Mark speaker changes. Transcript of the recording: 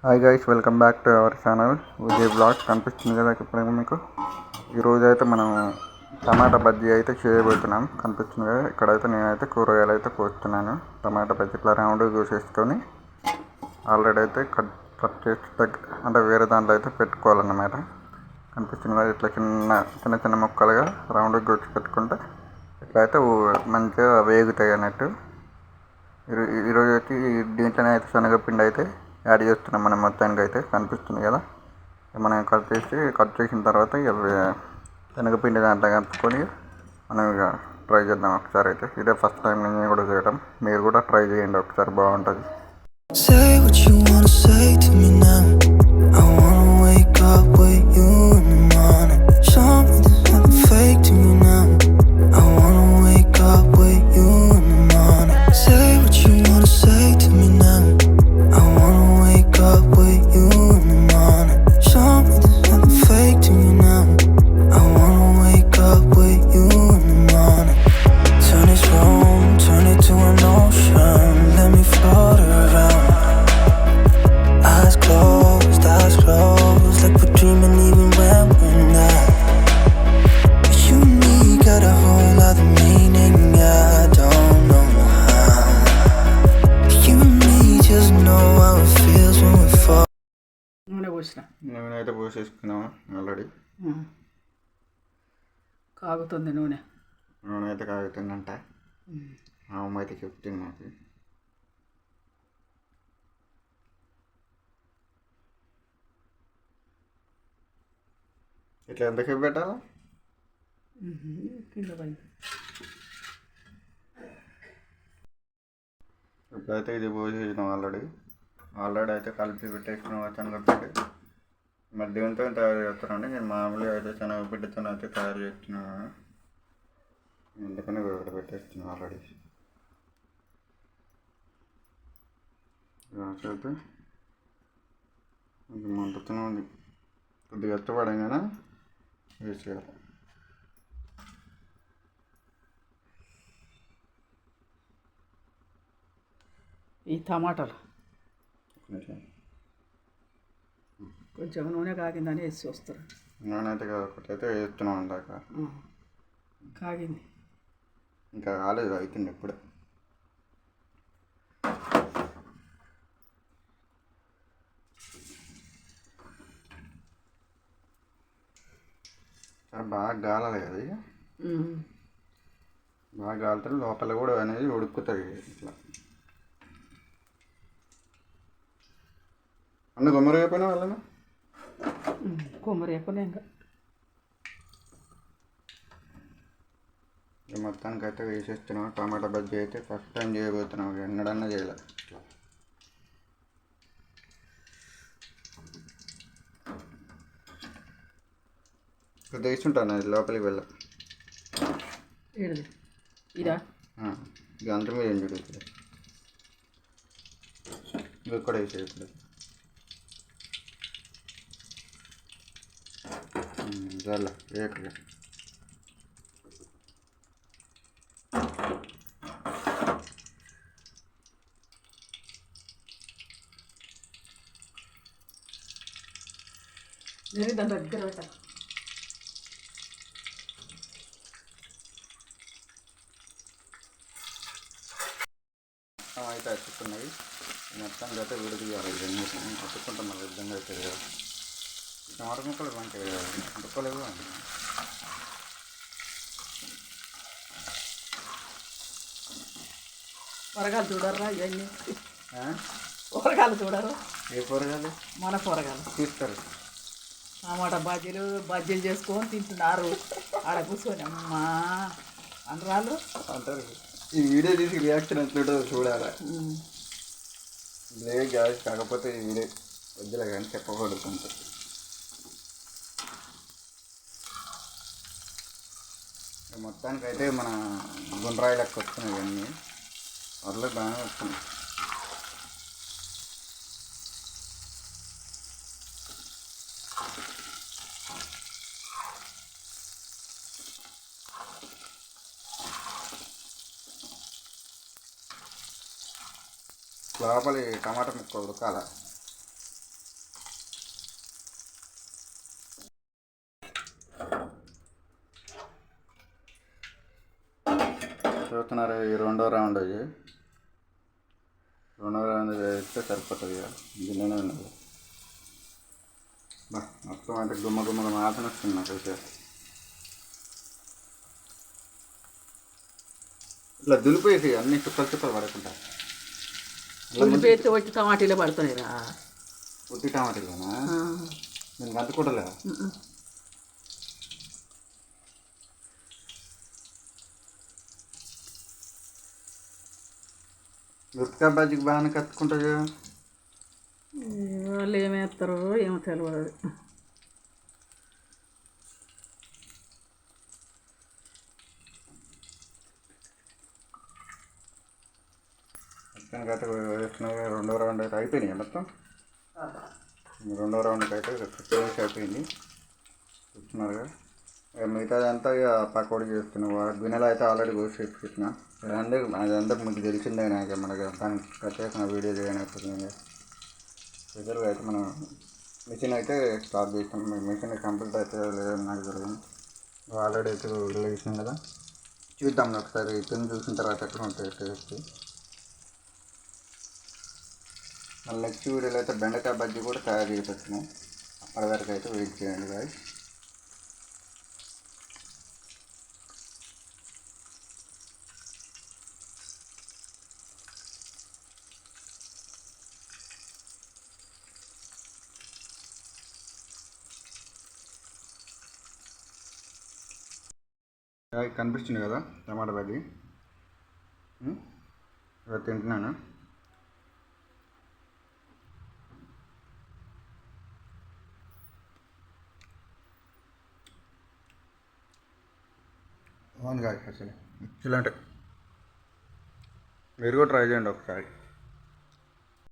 Speaker 1: Hi guys, welcome back to our channel Vijay blog. కనిపిస్తుంది కదా ఇప్పుడు మీకు. ఈరోజు అయితే మనం టమాటా బజ్జీ అయితే చేయబోతున్నాం. కనిపిస్తుంది కదా, ఇక్కడైతే నేనైతే కూరగాయలు అయితే కోస్తున్నాను. టమాటా బజ్జీ ఇట్లా రౌండ్ చూసేసుకొని ఆల్రెడీ అయితే కట్ చేసి అంటే వేరే దాంట్లో అయితే పెట్టుకోవాలన్నమాట. కనిపిస్తుంది కదా, ఇట్లా చిన్న చిన్న చిన్న ముక్కలుగా రౌండ్ గుర్చి పెట్టుకుంటే ఇట్లయితే మంచిగా వేగుతాయి అన్నట్టు. ఈరోజు వచ్చి దీంట్లోనే అయితే శనగపిండి అయితే యాడ్ చేస్తున్నాం మనం. మొత్తానికి అయితే కనిపిస్తుంది కదా, మనం కట్ చేసిన తర్వాత శనగపిండి దాంట్లో కలుపుకొని మనం ఇక ట్రై చేద్దాం ఒకసారి. అయితే ఇదే ఫస్ట్ టైం నేను కూడా చేయడం. మీరు కూడా ట్రై చేయండి ఒకసారి, బాగుంటుంది. Say what you wanna say to me now. I wanna wake up with you in the morning. Show me there's nothing fake to me now. I wanna wake up with you in the morning. Say what you wanna say to me now. I wanna wake up with you in the morning. Show me there's nothing fake to me now. I wanna wake up with you in the morning. Turn this room, turn it to an ocean. Let me float around. Eyes closed, like we're dreaming even when we're not. You and me got a whole other meaning, I don't know how. You and me just know how it feels when we fall. నూనె అయితే పోసేసుకున్నాము already.
Speaker 2: కాగుతుంది నూనె
Speaker 1: అయితే కాగుతుందంట. అమ్మ అయితే చెప్తుంది నాకు. ఇట్లా ఎంతసేపు పెట్టాలా? ఇప్పుడైతే ఇది పోసేసినాం ఆల్రెడీ అయితే కలిపి పెట్టేసుకున్నాం శనగపిండి. మరి దీంతో తయారు చేస్తానండి. నేను మామూలుగా అయితే శనగపిండితో అయితే తయారు చేస్తున్నాను, అందుకని ఇక్కడ పెట్టేస్తున్నాను ఆల్రెడీ. గ్యాస్ అయితే కొంచెం మంటతోనే ఉంది. కొద్దిగా ఇష్టపడంగానే వేసేయాలి.
Speaker 2: ఈ టమాటాలు కొంచెం నూనె కాగిందని వేసి వస్తారు.
Speaker 1: నూనె అయితే ఒకటైతే వేస్తున్నాం అందాక.
Speaker 2: కాగింది,
Speaker 1: ఇంకా కాలేదు, అవుతుంది ఇప్పుడు. బాగా గాలాలి కదా, ఇక బాగా గాలుతుంది. లోపల కూడా అనేది ఉడుకుతుంది ఇట్లా. అన్న కొమ్మరి అయిపోయినా వాళ్ళను
Speaker 2: కొమ్మరి అయిపోయినా ఇంకా
Speaker 1: మొత్తానికి అయితే వేసేస్తున్నాం. టమాటా బజ్జీ అయితే ఫస్ట్ టైం చేయబోతున్నాం, ఎన్నడన్నా చేయలే. ఇట్లా కొద్దిగా వేస్తుంటాను, అది లోపలికి వెళ్ళ
Speaker 2: ఇదా
Speaker 1: ఇక అంత మీద ఏం చూడు. ఇది కూడా వేసేది ఇప్పుడు. చాలా వేకగా
Speaker 2: దాని దగ్గర పెట్ట.
Speaker 1: అయితే అతుక్కున్నవి మొత్తానికి అయితే విడిదీయాలి. ఇవన్నీ అతుక్కుంటాం, మన విధంగా అయితే టమాటా ముక్కలు మంచిగా అతుక్కోలేవు.
Speaker 2: కూరగాయలు చూడరా, ఇవన్నీ కూరగాయలు చూడరు.
Speaker 1: ఏ కూరగాయలు?
Speaker 2: మన కూరగాయలు
Speaker 1: తీస్తారు.
Speaker 2: టమాటా బజ్జీలు చేసుకొని తింటున్నారు ఆడ కూర్చొని. అమ్మా అనరాళ్ళు
Speaker 1: అంటారు. ఈ వీడియో తీసి రియాక్షన్ ఎట్లుంటుందో చూడాలి. లేదు గ్యాస్, కాకపోతే ఈ వీడియో వద్దులే కానీ చెప్పకూడదు. మొత్తానికైతే మన గుండ్రాయి లెక్క వస్తున్నాయి ఇవన్నీ. అట్లా బాగానే వస్తున్నాయి. లోపలి టమాటా ముక్క ఉడకాల. చూస్తున్నారు ఈ రెండో రౌండ్ ఇది. రెండో రౌండ్ వేస్తే సరిపోతుంది ఇక గిన్నెనే ఉన్నది. బా మొత్తం అంటే గుమ్మ గుమ్మగా వాసన వస్తుంది నాకైతే. ఇట్లా దులిపేసి అన్ని చుక్కలు చుక్కలు పడకుండా.
Speaker 2: ఉల్లిపేస్తే వచ్చి టమాటీలో పడుతున్నాయి రా.
Speaker 1: ఉత్తి టమాటీలోనా? నేను గంట కూడా లేదా. మిరపకాయ బజ్జీకి బాగానే కత్తుకుంటుంది కదా.
Speaker 2: వాళ్ళు ఏమేస్తారో ఏమో తెలియదు.
Speaker 1: మొత్తానికి అయితే వేస్తున్నాయి. రెండో రౌండ్ అయితే అయిపోయినాయి మొత్తం. రెండో రౌండ్కి అయితే ఫినిష్ అయిపోయింది. చూస్తున్నారుగా. మిగతాదంతా ఇక పకోడీ చేస్తున్నావు. గిన్నెలో అయితే ఆల్రెడీ కోసి పెట్టుకుంటున్నా. అదందరికి మీకు తెలిసిందే. నాకు మనకి దానికి ప్రత్యేకంగా వీడియో చేయనైపోతుంది. స్పెషల్గా అయితే మనం మిషన్ అయితే స్టార్ట్ చేస్తాం. మిషన్ కంప్లీట్ అయితే లేదని నాకు తెలియదు. ఆల్రెడీ అయితే వీడియో చేసినాం కదా. చూద్దాం ఒకసారి తిని చూసిన తర్వాత ఎక్కడ ఉంటుంది టేస్ట్. మళ్ళీ నెక్స్ట్ వీడియోలో అయితే బెండకాయ బజ్జీ కూడా తయారు చేస్తున్నాం. అప్పటి వరకు అయితే వెయిట్ చేయండి గాయస్. కనిపిస్తుంది కదా టమాటా బజ్జీ. ఇక తింటున్నాను. బాగుంది కాదు అసలు ఎక్సలెంట్. మీరు కూడా ట్రై చేయండి ఒకసారి.